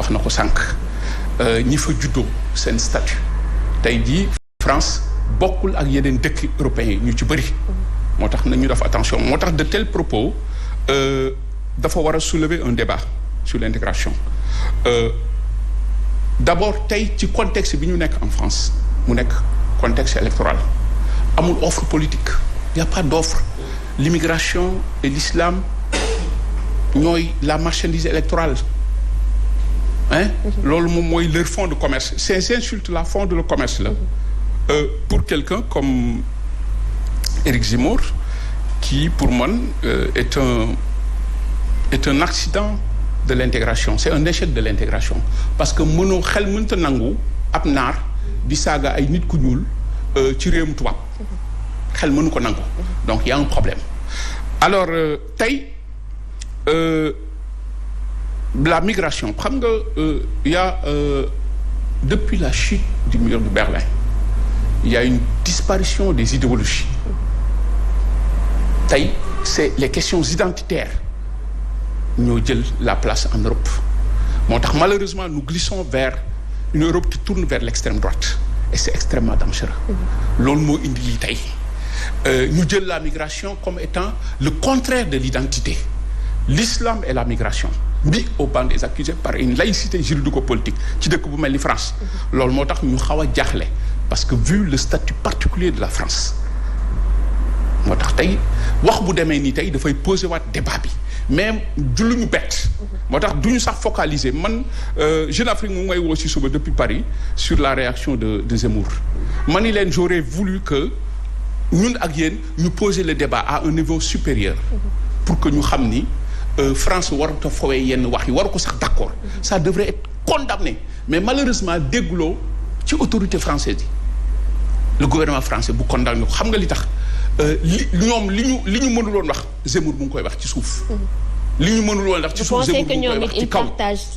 wax na ko sànq ñi fa juddoo seen statut tey jii France bokkul ak yeneen dëkk européens yi ñu ci bëri moo tax nañu def attention moo tax de tels propos dafa war a soulever un débat sur l'intégration d'abord tey ci contexte bi ñu nekk en France mu nekk contexte électoral amul offre politique il y a pas d'offre l'immigration et l'islam ñooy la marchandise électorale loolu moom mooy leur fonds de commerce ces insultes là fond de le commerce là pour quelqu'un comme Éric Zemmour qui pour moi est un accident de l'intégration c'est un échec de l'intégration parce que mënoo xel mënta nangu ab naar di saaga ay nit ku ñuul ci réewum tubaab xel mënu ko nangu donc il y a un problème alors tey la migration xam nga il y a depuis la chute du mur de Berlin il y a une disparition des idéologies tey c'est les questions identitaires ñoo jël la place en Europe moo tax malheureusement nous glissons vers une Europe qui tourne vers l'extrême droite et c'est extrêmement dangereux loolu moo indi lii tey ñu jël la migration comme étant le contraire de l'identité l'islam et la migration mis au banc des accusés par une laïcité juridico-politique ci dëkk bu mel ni France loolu moo tax ñu xaw a jaaxle parce que vu le statut particulier de la France moo tax tey wax bu demee nii tey dafay poser waat débat bi mais jullu ñu bett moo tax du ñu sax focaliser man Jeune Afrique mu ngay woo si suba depuis Paris sur la réaction de Zemmour ma ni leen j'aurais voulu que ñun ak yéen ñu poser le débat à un niveau supérieur pour que ñu xam ni France warut a fowee yenn wax yi waru ko sax d'accord ça devrait être condamné mais malheureusement dégguloo ci autorité française yi le gouvernement français bu condamné ko xam nga li tax ñoom li ñu mënul woon wax Zemmour bu ngi koy wax ci suuf li ñu mënul woon wax ci suuf Zemmour bu ngi koy wax ci kaw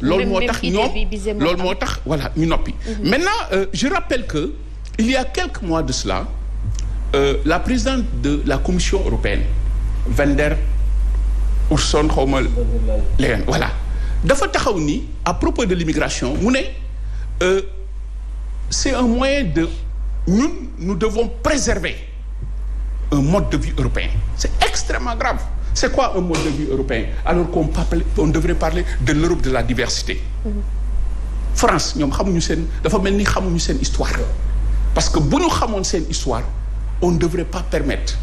loolu moo tax ñoom loolu moo tax voilà ñu noppi maintenant je rappelle que il y a quelques mois de cela la présidente de la Commission européenne Van der Urson xawma leen voilà dafa taxaw ni à propos de l'immigration mu ne c'est un moyen de nous devons préserver un mode de vie européen c'est extrêmement grave c'est quoi un mode de vie européen alors qu'on devrait parler de l'Europe de la diversité France ñoom xamuñu seen dafa mel ni xamuñu seen histoire parce que bu ñu xamoon seen histoire on ne devrait pas permettre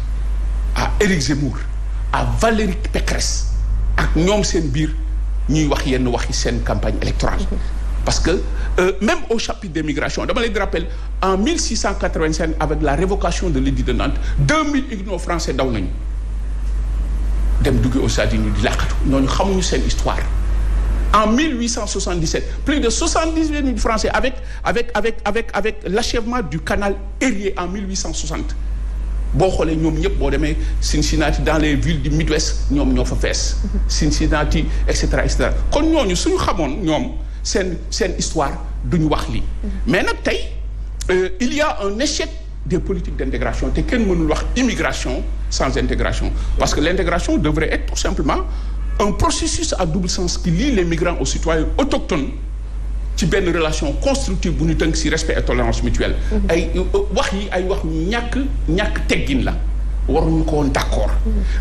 à Éric Zemmour à Valérie Pécresse ak ñoom seen biir ñuy wax yenn waxi seen campagne électorale parce que même au chapitre des migrations dama leen di rappel en 1685 avec la révocation de l'édit de Nantes 2000 huguenots français daw nañu dem duggi aux États-Unis di làqatu ñooñu xamuñu seen histoire en 1877 plus de 78 000 français avec l'achèvement du canal Erie en 1860 boo xoolee ñoom ñëpp boo demee Cincinnati dans les villes du Midwest ñoom ñoo fa fees Cincinnati et cetera kon ñooñu suñu xamoon ñoom seen histoire duñu wax lii mais nag tey il y a un échec des politiques d'intégration te kenn mënul wax immigration sans intégration parce que l'intégration devrait être tout simplement un processus à double sens qui lie les migrants aux citoyens autochtones ci benn relation constructive bu ñu tënk ci respect et tolérance mutuelle ay wax yi ay wax ñàkk teggin la waruñu ko woon d'accord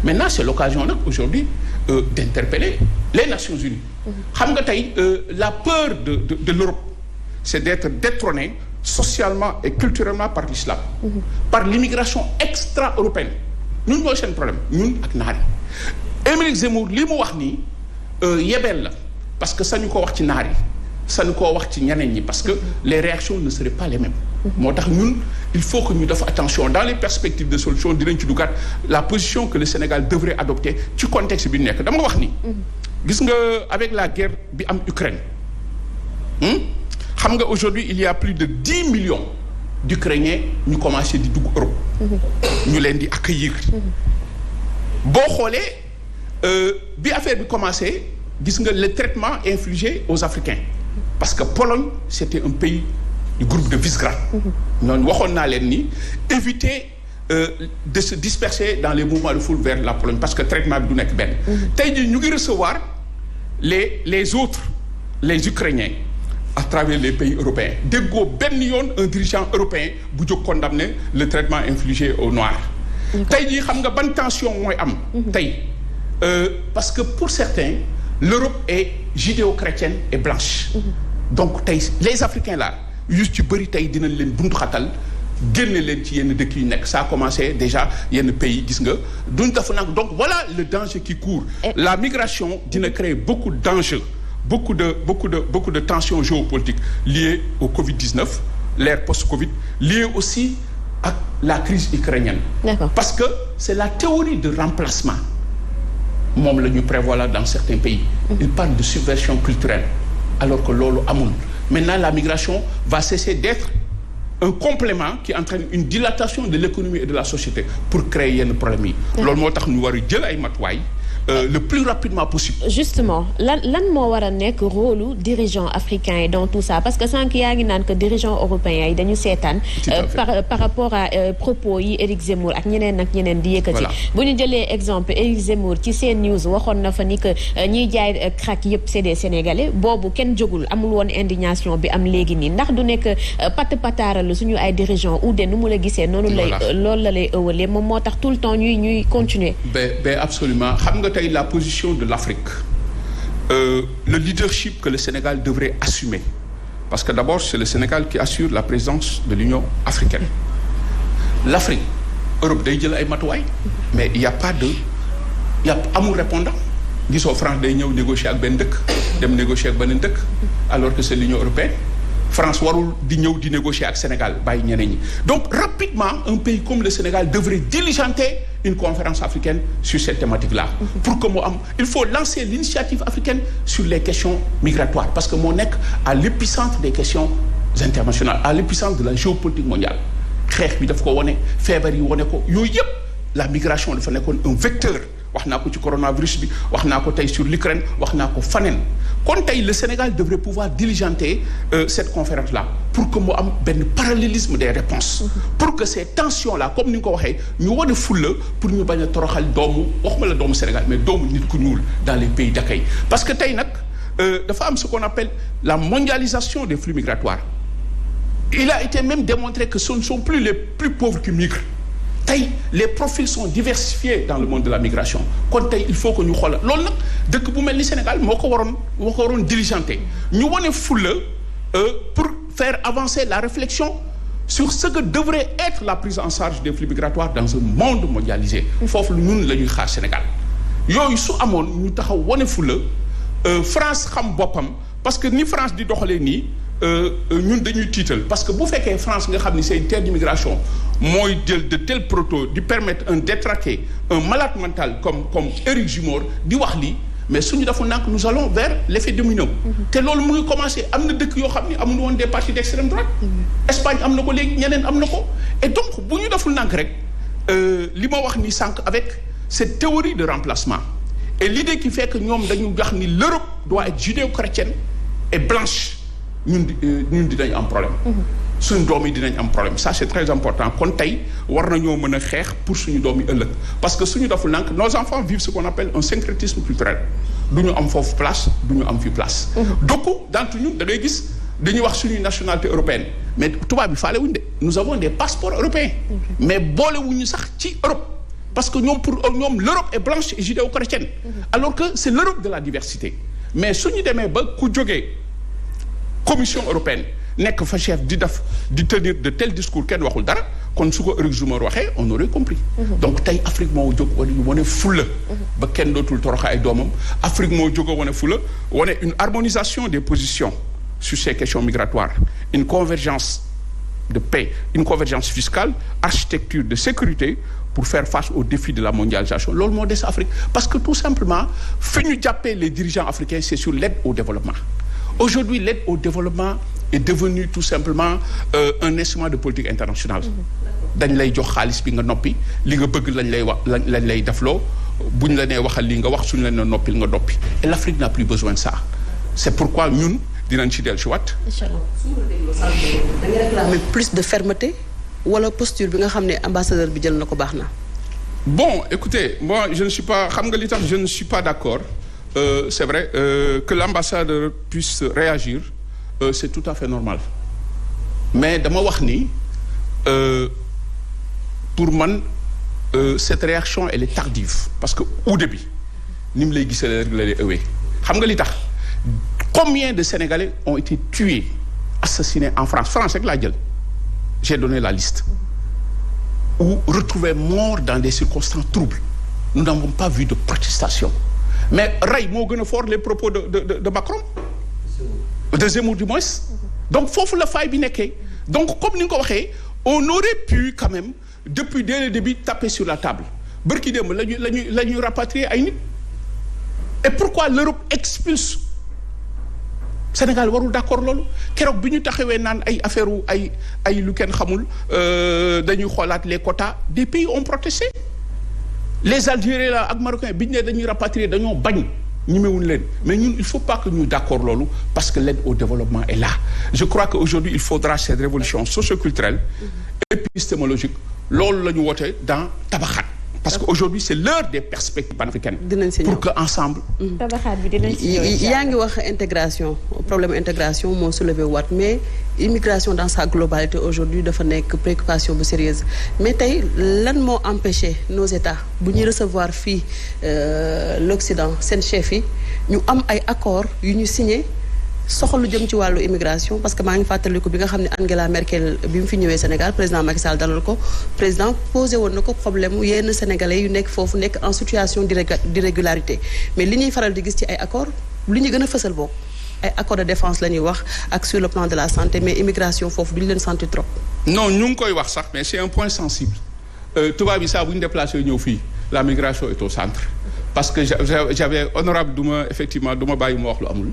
maintenant c'est l'occasion nag aujourd'hui d'interpeller les Nations Unies xam nga tey la peur de l'Europe c'est d'être détrônée socialement et culturellement par l'islam par l'immigration extra-européenne ñun mooy seen problème ñun ak naar yi Éric Zemmour li mu wax nii yebeel la parce que sañu ko wax ci naar yi sañu koo wax ci ñeneen ñi parce que les réactions ne seraient pas les mêmes moo tax ñun il faut que ñu def attention dans les perspectives de solution dinañ ci dugaat la position que le Sénégal devrait adopter ci contexte bi nekk dama wax ni gis nga avec la guerre bi am Ukraine xam nga aujourd'hui il y a plus de 10 millions d'Ukrainiens ñu commencé di dugg Europe ñu leen di accueillir boo xoolee bi affaire bi commencé gis nga le traitement infligé aux Africains parce que Pologne c'était un pays du groupe de Visegrad ñooñu waxoon naa leen ni éviter de se disperser dans les mouvements de foule vers la Pologne parce que traitement bi du nekk benn tey jii ñu ngi recevoir les autres les Ukrainiens à travers les pays européens déggoo benn yoon un dirigeant européen bu jóg condamner le traitement infligé aux Noirs. tey jii xam nga ban tension mooy am. tey parce que pour certains l'Europe est judéo-chrétienne et blanche. donc tey les Africains là yu ci bëri tey dinañ leen buntu xatal génne leen ci yenn dëkk yu nekk ça a commencé déjà yenn pays gis nga duñ def nag donc voilà le danger qui court. La migration dina créer beaucoup d'enjeux. Beaucoup de tensions géopolitiques liées au Covid-19, l'ère post-Covid, liées aussi à la crise ukrainienne. D'accord. Parce que c'est la théorie de remplacement. Moom la ñu prévoit là dans certains pays. Il parle de subversion culturelle, alors que loolu amul. Maintenant, la migration va cesser d'être un complément qui entraîne une dilatation de l'économie et de la société pour créer yenn problème yi. Loolu moo tax ñu war a jël ay matuwaay. Le plus rapidement possible. Justement lan moo war a nekk rôle dirigeants africains yi dans tout ça parce que sànq yaa ngi naan que dirigeants européens yi dañu seetaan par rapport à propos yi Éric Zemmour ak ñeneen di yëkkati. bu ñu jëlee exemple Éric Zemmour ci seen news waxoon na fa ni que ñiy jaay crack yëpp c'est des Sénégalais boobu kenn jógul amul woon indignation bi am léegi nii ndax du nekk pataaral suñu ay dirigeants ou de nu mu la gisee noonu lay loolu la lay ëwalee moom moo tax tout le temps ñuy continuer. Ben absolument xam nga tey la position de l'Afrique le leadership que le Sénégal devrait assumer parce que d'abord c'est le Sénégal qui assure la présidence de l'Union africaine. L'Afrique Europe day jël ay matuwaay mais il y a amul répondant gisoo France day ñëw négocier ak benn dëkk dem négocier ak beneen dëkk alors que c'est l'Union européenne. France warul di ñëw di négocier ak Sénégal bàyyi ñeneen ñi donc rapidement un pays comme le Sénégal devrait diligenter une conférence africaine sur cette thématique-là. pour que mu am il faut lancer l'initiative africaine sur les questions migratoires parce que moo nekk à l'épicentre des questions internationales à l'épicentre de la géopolitique mondiale xeex bi daf ko wone feebar yi wone ko yooyu yëpp la migration dafa nekkoon un vecteur wax naa ko ci coronavirus bi wax naa ko tey sur l'Ukraine wax naa ko faneen kon tey le Sénégal devrait pouvoir diligenter cette conférence-là pour que mu am benn parallélisme des réponses pour que ces tensions-là comme ni nga ko waxee ñu wane fulla pour ñu bañ a toroxal doomu waxuma la doomu Sénégal mais doomu nit ku ñuul dans les pays d'accueil parce que tey nag dafa am ce qu'on appelle la mondialisation des flux migratoires il a été même démontré que ce ne sont plus les plus pauvres qui migrent tey les profils sont diversifiés dans le monde de la migration kon tey il faut que ñu xoolal loolu nag dëkk bu mel ni Sénégal moo ko waroon diligenter ñu wane fulla pour faire avancer la réflexion sur ce que devrait être la prise en charge des flux migratoires dans un monde mondialisé foofu lu ñun la ñuy xaar Sénégal yooyu su amoon ñu taxaw wane fulla France xam boppam parce que ni France di doxalee nii ñun dañuy tiital parce que bu fekkee France nga xam ni c'est une terre d'immigration mooy jël de tels protos di permettre un détraqué un malade mental comme Éric Zemmour di wax lii mais suñu deful nag nous allons vers l'effet domino te loolu mu ngi commencé am na dëkk yoo xam ni amuñu woon des partis d'extrême droite Espagne am na ko léegi ñeneen am na ko et donc bu ñu deful nag rek li ma wax ni sànq avec cette théorie de remplacement et l'idée qui fait que ñoom dañu wax ni l'Europe doit être judéo-chrétienne et blanche ñun dinañ am problème suñu doom yi dinañ am problème ça c'est très important kon tey war nañoo mën a xeex pour suñu doom yi ëllëg parce que suñu deful nank nos enfants vivent ce qu'on appelle un syncrétisme culturel du ñu am foofu place du ñu am fi place donc d'entre ñun da ngay gis dañuy wax suñuy nationalité européenne mais tubaab bi faale wuñu de nous avons des passeports européens mais boolewuñu sax ci Europe parce que ñoom pour ñoom l'Europe est blanche et judéo-chrétienne alors que c'est l'Europe de la diversité mais suñu demee ba ku jógee Commission européenne nekk fa chef di tenir de tels discours kenn waxul dara kon su ko Éric Zemmour waxee on aurait compris donc tey Afrique moo jóg wane fulla ba kenn dootul toroxa ay doomam Afrique moo jóg wane fulla wane une harmonisation des positions sur ces questions migratoires une convergence de paix une convergence fiscale architecture de sécurité pour faire face aux défis de la mondialisation loolu moo des Afrique parce que tout simplement fi ñu jàppee les dirigeants africains c'est sur l'aide au développement aujourd'hui l'aide au développement est devenu tout simplement un instrument de politique internationale dañ lay jox xaalis bi nga noppi li nga bëgg lañ lay defloo buñ la nee waxal li nga wax suñ la nee noppil nga noppi et l'Afrique n'a plus besoin de ça c'est pourquoi ñun dinañ ci dellu si waat dañuy réclamer plus de fermeté wala posture bi nga xam ne ambassadeur bi jël na ko baax na bon écoutez moi je ne suis pas xam nga li tax je ne suis pas d'accord c'est vrai que l'ambassadeur puisse réagir c'est tout à fait normal mais dama wax ni pour man cette réaction elle est tardive parce que au début ni mu lay gisee rek la lay ëwee xam nga li tax combien de Sénégalais ont été tués assassinés en France rek laa jël j'ai donné la liste ou retrouvés morts dans des circonstances troubles nous n'avons pas vu de protestation mais rey moo gën a fort les propos de Macron de Zemmour du moins donc foofu la faille bi nekkee donc comme ni nga ko waxee on aurait pu quand même depuis dès le début taper sur la table bërki démb la ñuy rapatrier ay nit et pourquoi l'Europe expulse Sénégal warul d'accord loolu keroog bi ñu taxawee naan ay affaire ay lu kenn xamul dañuy xoolaat les quotas des pays ont protesté les Algériens là ak Marocains bi ñu ne dañuy rapatrier dañoo bañ ñemewuñ leen mais ñun il faut pas que ñu d'accord loolu parce que l'aide au développement est là je crois que aujourd'hui il faudra cette révolution socioculturelle épistémologique loolu la ñu woote dans tabaxaat parce que aujourd'hui c'est l'heure des perspectives panafricaines pour que ensemble tabaxaat bi dinañ si ñëw yaa ngi wax intégration problème intégration moo soulevé waat mais immigration dans sa globalité aujourd'hui dafa nekk préoccupation bu sérieuse mais tey lan moo empêché nos États bu ñuy recevoir fii l'Occident seen chef yi ñu am ay accords yu ñu signé soxal lu jëm ci wàllu immigration parce que maa ngi fàttaliku bi nga xam ne Angela Merkel bi mu fi ñëwee Sénégal président Macky Sall dalal ko président posé woon na ko problème yenn sénégalais yu nekk foofu nekk en situation d'irrégularité mais li ñuy faral di gis ci ay accords li ñu gën a fësal bokk ay accords de défense la ñuy wax ak sur le plan de la santé mais immigration foofu duñu leen sentir trop. non ñu ngi koy wax sax mais c'est un point sensible tubaab yi saa bu ñu déplacé ñëw fii la migration est au centre parce que j'avais honorable effectivement du ma bàyyi mu wax lu amul.